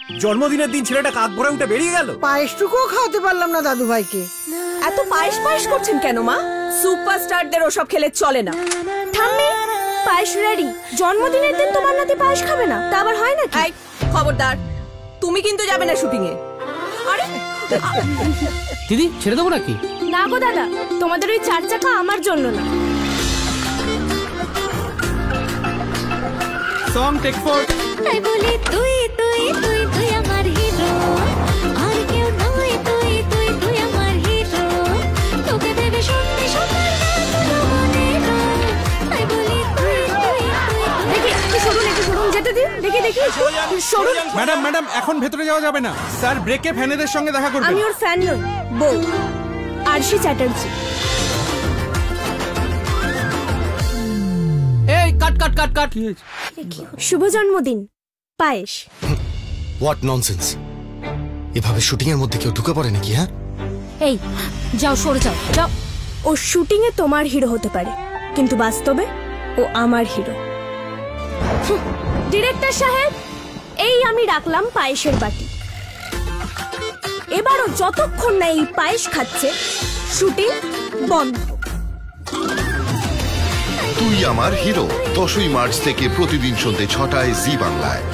জন্মদিনের দিন ছেলেটা কাক ভরে উঠে বেরিয়ে গেল। পায়েসটুকুও খাওয়াতে পারলাম না দাদু ভাইকে। এত পায়েস পায়েস করছেন কেন মা? সুপারস্টারদের ওসব খেলে চলে না। ঠাম্মি, পায়েস রেডি। জন্মদিনের দিন তোমার নাতি পায়েস খাবে না, তা আবার হয় নাকি? এই খবরদার, তুমি কিন্তু যাবে না শুটিং এ। আরে দিদি ছেড়ে দেবো নাকি? না গো দাদা, তোমাদের ওই 4 চাকা আমার জন্য না। Song take 4। তাই বলি তুই তুই তুই তুই আমার হিরো, আর কেউ নয়, তুই তুই তুই আমার হিরো, তোকে দেবে সত্যি সত্যি তাই বলি তুই তুই তুই। দেখি একটু সরুন যেতে দিন। দেখি সরুন। ম্যাডাম এখন ভেতরে যাওয়া যাবে না, স্যার ব্রেকে ফ্যানেদের সঙ্গে দেখা করবেন। আমি ওর ফ্যান নই, বউ আরশি চ্যাটার্জি। এই কাট কাট কাট কাট। শুভ জন্মদিন পায়েস। What nonsense! এভাবে শুটিং এর মধ্যে কেউ ঢুকে পড়ে নাকি? হ্যাঁ, এই যাও, সরে যাও যাও। ও শুটিং এ তোমার হিরো হতে পারে, কিন্তু বাস্তবে ও আমার হিরো। ডিরেক্টর সাহেব, এই আমি রাখলাম পায়েসের বাটি। এবারও যতক্ষণ না এই পায়েস খাচ্ছে শুটিং বন্ধ। তুই আমার হিরো 10ই মার্চ থেকে প্রতিদিন সন্ধ্যে 6টায় জি বাংলায়।